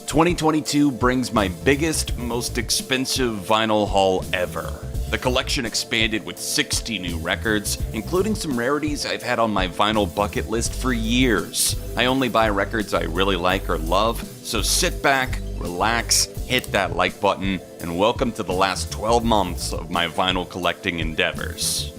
2022 brings my biggest, most expensive vinyl haul ever. The collection expanded with 60 new records, including some rarities I've had on my vinyl bucket list for years. I only buy records I really like or love, so sit back, relax, hit that like button, and welcome to the last 12 months of my vinyl collecting endeavors.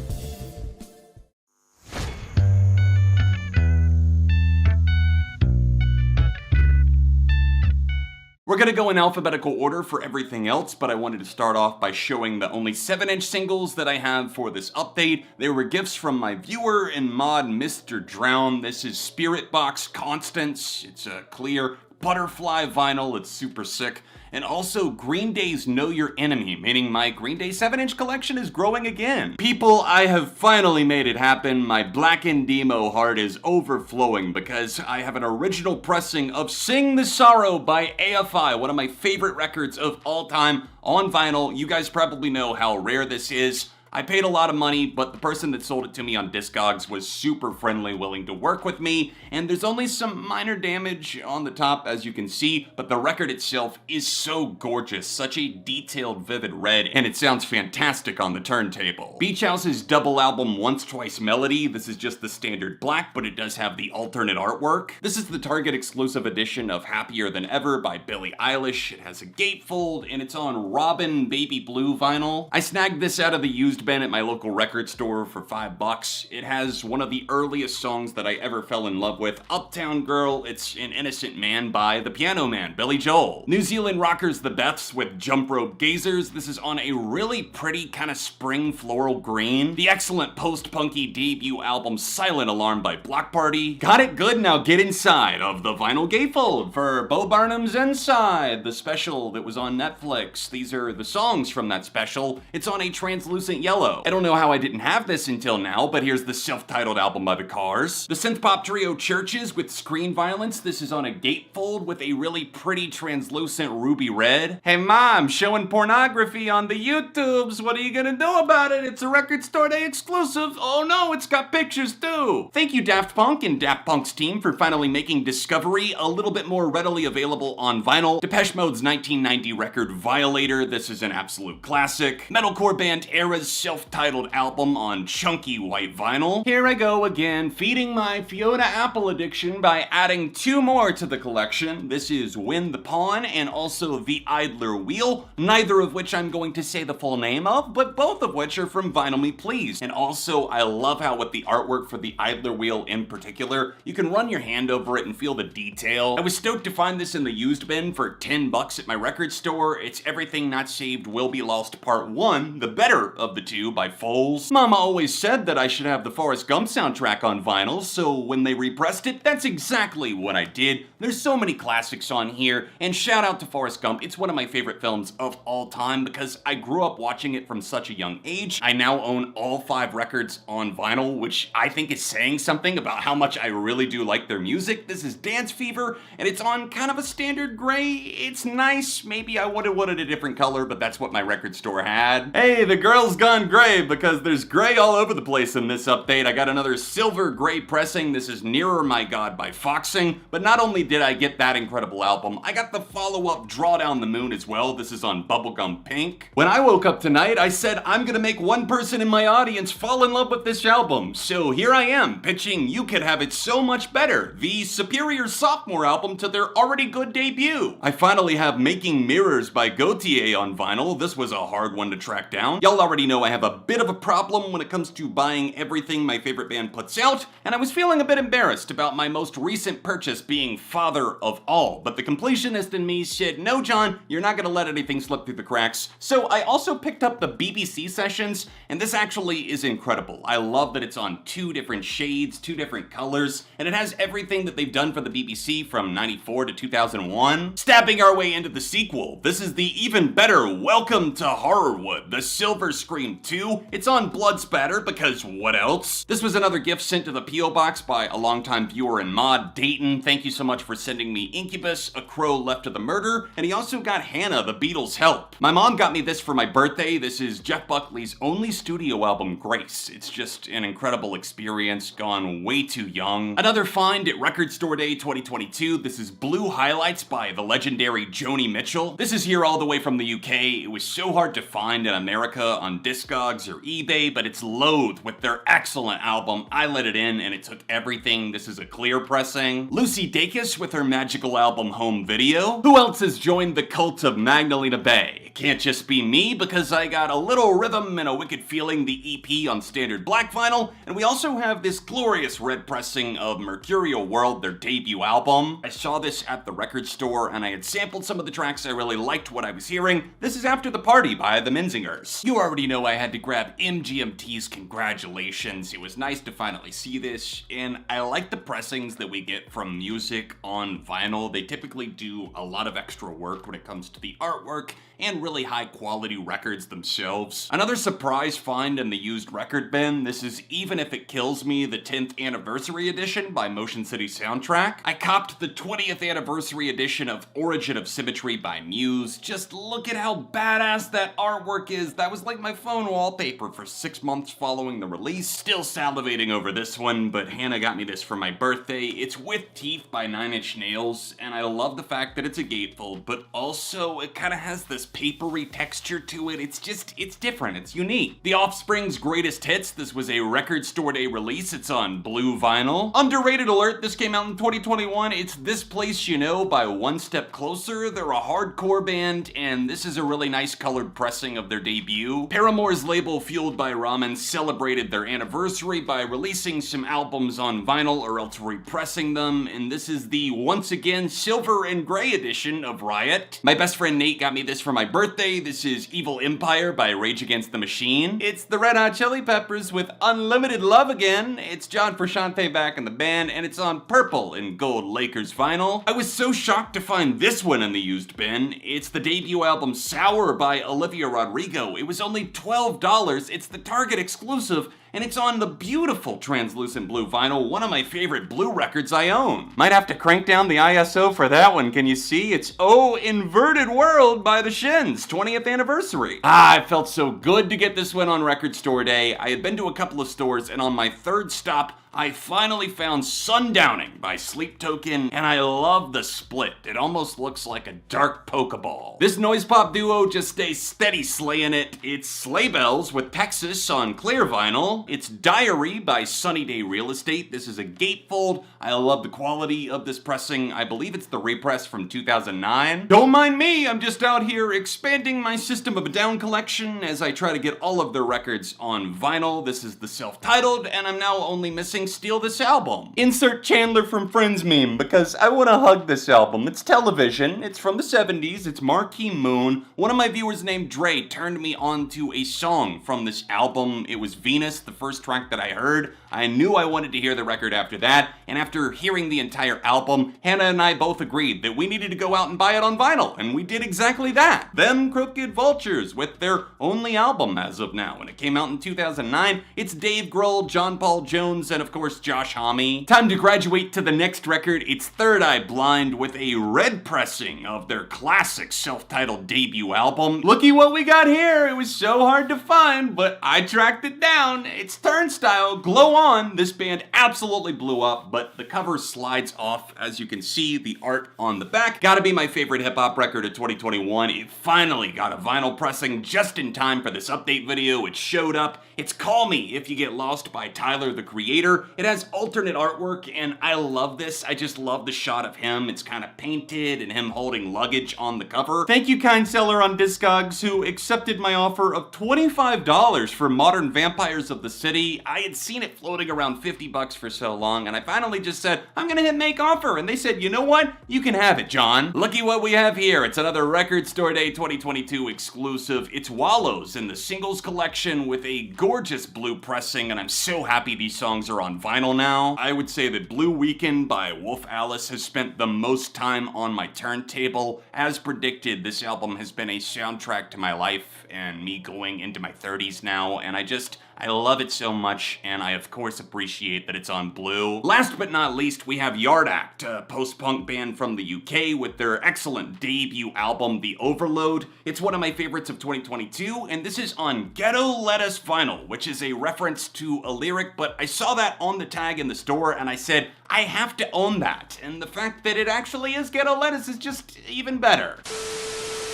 We're gonna go in alphabetical order for everything else, but I wanted to start off by showing the only 7-inch singles that I have for this update. They were gifts from my viewer and mod, Mr. Drown. This is Spirit Box Constance. It's a clear butterfly vinyl, it's super sick. And also Green Day's Know Your Enemy, meaning my Green Day 7-inch collection is growing again. People, I have finally made it happen. My Blackened Demo heart is overflowing because I have an original pressing of Sing the Sorrow by AFI, one of my favorite records of all time, on vinyl. You guys probably know how rare this is. I paid a lot of money, but the person that sold it to me on Discogs was super friendly, willing to work with me, and there's only some minor damage on the top, as you can see, but the record itself is so gorgeous, such a detailed, vivid red, and it sounds fantastic on the turntable. Beach House's double album Once Twice Melody, this is just the standard black, but it does have the alternate artwork. This is the Target exclusive edition of Happier Than Ever by Billie Eilish. It has a gatefold, and it's on Robin Baby Blue vinyl. I snagged this out of the used bin at my local record store for $5. It has one of the earliest songs that I ever fell in love with, Uptown Girl. It's An Innocent Man by the Piano Man, Billy Joel. New Zealand rockers The Beths with Jump Rope Gazers. This is on a really pretty kind of spring floral green. The excellent post-punky debut album Silent Alarm by Block Party. Got it good, now get inside of the vinyl gatefold for Bo Burnham's Inside, the special that was on Netflix. These are the songs from that special. It's on a translucent yellow. I don't know how I didn't have this until now, but here's the self-titled album by the Cars. The synth-pop trio CHVRCHES with Screen Violence. This is on a gatefold with a really pretty translucent ruby red. Hey mom, showing pornography on the YouTubes. What are you gonna do about it? It's a record store day exclusive. Oh no, it's got pictures too. Thank you Daft Punk and Daft Punk's team for finally making Discovery a little bit more readily available on vinyl. Depeche Mode's 1990 record Violator. This is an absolute classic. Metalcore band Era's self-titled album on chunky white vinyl. Here I go again, feeding my Fiona Apple addiction by adding 2 more to the collection. This is Win the Pawn and also The Idler Wheel, neither of which I'm going to say the full name of, but both of which are from Vinyl Me Please. And also, I love how with the artwork for The Idler Wheel in particular, you can run your hand over it and feel the detail. I was stoked to find this in the used bin for $10 at my record store. It's Everything Not Saved Will Be Lost Part 1, the better of the two by Foles. Mama always said that I should have the Forrest Gump soundtrack on vinyl, so when they repressed it, that's exactly what I did. There's so many classics on here, and shout out to Forrest Gump. It's one of my favorite films of all time because I grew up watching it from such a young age. I now own all 5 records on vinyl, which I think is saying something about how much I really do like their music. This is Dance Fever, and it's on kind of a standard gray. It's nice. Maybe I would have wanted a different color, but that's what my record store had. Hey, the girl's gone gray because there's gray all over the place in this update. I got another silver gray pressing. This is Nearer My God by Foxing, but not only did I get that incredible album, I got the follow-up Draw Down the Moon as well. This is on Bubblegum Pink. When I woke up tonight, I said I'm gonna make one person in my audience fall in love with this album. So here I am, pitching You Could Have It So Much Better, the superior sophomore album to their already good debut. I finally have Making Mirrors by Gautier on vinyl. This was a hard one to track down. Y'all already know I have a bit of a problem when it comes to buying everything my favorite band puts out, and I was feeling a bit embarrassed about my most recent purchase being Father of All, but the completionist in me said, no John, you're not gonna let anything slip through the cracks. So I also picked up the BBC Sessions, and this actually is incredible. I love that it's on 2 different shades, 2 different colors, and it has everything that they've done for the BBC from 94 to 2001. Stabbing our way into the sequel, this is the even better Welcome to Horrorwood, the Silver Scream 2. It's on Blood Spatter because what else? This was another gift sent to the P.O. Box by a longtime viewer and mod, Dayton. Thank you so much for sending me Incubus, A Crow Left of the Murder, and he also got Hannah, the Beatles' Help. My mom got me this for my birthday. This is Jeff Buckley's only studio album, Grace. It's just an incredible experience, gone way too young. Another find at Record Store Day 2022. This is Blue Highlights by the legendary Joni Mitchell. This is here all the way from the UK. It was so hard to find in America on Discogs or eBay, but it's loathed with their excellent album. I let it in and it took everything. This is a clear pressing. Lucy Dacus with her magical album Home Video. Who else has joined the cult of Magdalena Bay? It can't just be me because I got A Little Rhythm and A Wicked Feeling, the EP on standard black vinyl, and we also have this glorious red pressing of Mercurial World, their debut album. I saw this at the record store and I had sampled some of the tracks. I really liked what I was hearing. This is After the Party by the Menzingers. You already know I had to grab MGMT's Congratulations. It was nice to finally see this, and I like the pressings that we get from music on vinyl. They typically do a lot of extra work when it comes to the artwork and really high quality records themselves. Another surprise find in the used record bin. This is Even If It Kills Me, the 10th anniversary edition by Motion City Soundtrack. I copped the 20th anniversary edition of Origin of Symmetry by Muse. Just look at how badass that artwork is. That was like my phone wallpaper for 6 months following the release. Still salivating over this one, but Hannah got me this for my birthday. It's With Teeth by Nine Inch Nails, and I love the fact that it's a gatefold, but also it kind of has this papery texture to it. It's different, it's unique. The Offspring's Greatest Hits. This was a Record Store Day release. It's on blue vinyl. Underrated alert, this came out in 2021. It's This Place You Know by One Step Closer. They're a hardcore band, and this is a really nice colored pressing of their debut. Paramore's label Fueled by Ramen celebrated their anniversary by releasing some albums on vinyl or else repressing them, and this is the once again silver and gray edition of Riot. My best friend Nate got me this for my birthday. This is Evil Empire by Rage Against the Machine. It's the Red Hot Chili Peppers with Unlimited Love again. It's John Frusciante back in the band, and it's on purple and gold Lakers vinyl. I was so shocked to find this one in the used bin. It's the debut album Sour by Olivia Rodrigo. It was only $12. It's the Target exclusive, and it's on the beautiful translucent blue vinyl, one of my favorite blue records I own. Might have to crank down the ISO for that one, can you see? It's Oh Inverted World by the Shins, 20th anniversary. I felt so good to get this one on Record Store Day. I had been to a couple of stores, and on my third stop, I finally found Sundowning by Sleep Token, and I love the split. It almost looks like a dark Pokeball. This noise pop duo just stays steady slaying it. It's Sleigh Bells with Texas on clear vinyl. It's Diary by Sunny Day Real Estate. This is a gatefold. I love the quality of this pressing. I believe it's the repress from 2009. Don't mind me, I'm just out here expanding my System of a Down collection as I try to get all of their records on vinyl. This is the self-titled, and I'm now only missing Steal This Album. Insert Chandler from Friends meme because I want to hug this album. It's television, it's from the 70s, it's Marquee Moon. One of my viewers named Dre turned me on to a song from this album. It was Venus, the first track that I heard. I knew I wanted to hear the record after that, and after hearing the entire album, Hannah and I both agreed that we needed to go out and buy it on vinyl, and we did exactly that. Them Crooked Vultures with their only album as of now, and it came out in 2009. It's Dave Grohl, John Paul Jones, and of course Josh Homme. Time to graduate to the next record. It's Third Eye Blind with a red pressing of their classic self-titled debut album. Looky what we got here. It was so hard to find, but I tracked it down. It's Turnstile, Glow On. This band absolutely blew up, but the cover slides off. As you can see, the art on the back. Gotta be my favorite hip-hop record of 2021. It finally got a vinyl pressing just in time for this update video. It showed up. It's Call Me If You Get Lost by Tyler, the Creator. It has alternate artwork, and I love this. I just love the shot of him. It's kind of painted and him holding luggage on the cover. Thank you, kind seller on Discogs, who accepted my offer of $25 for Modern Vampires of the City. I had seen it floating around $50 for so long, and I finally just said, I'm gonna hit make offer, and they said, you know what? You can have it, John. Looky what we have here. It's another Record Store Day 2022 exclusive. It's Wallows in the singles collection with a gorgeous blue pressing, and I'm so happy these songs are on on vinyl now. I would say that Blue Weekend by Wolf Alice has spent the most time on my turntable. As predicted, this album has been a soundtrack to my life and me going into my 30s now, and I love it so much, and I of course appreciate that it's on blue. Last but not least, we have Yard Act, a post-punk band from the UK with their excellent debut album, The Overload. It's one of my favorites of 2022, and this is on Ghetto Lettuce vinyl, which is a reference to a lyric, but I saw that on the tag in the store, and I said, I have to own that, and the fact that it actually is Ghetto Lettuce is just even better.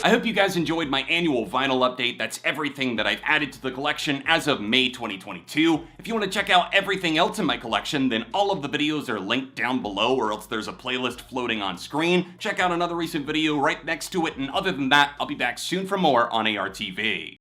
I hope you guys enjoyed my annual vinyl update. That's everything that I've added to the collection as of May 2022. If you want to check out everything else in my collection, then all of the videos are linked down below, or else there's a playlist floating on screen. Check out another recent video right next to it, and other than that, I'll be back soon for more on ARTV.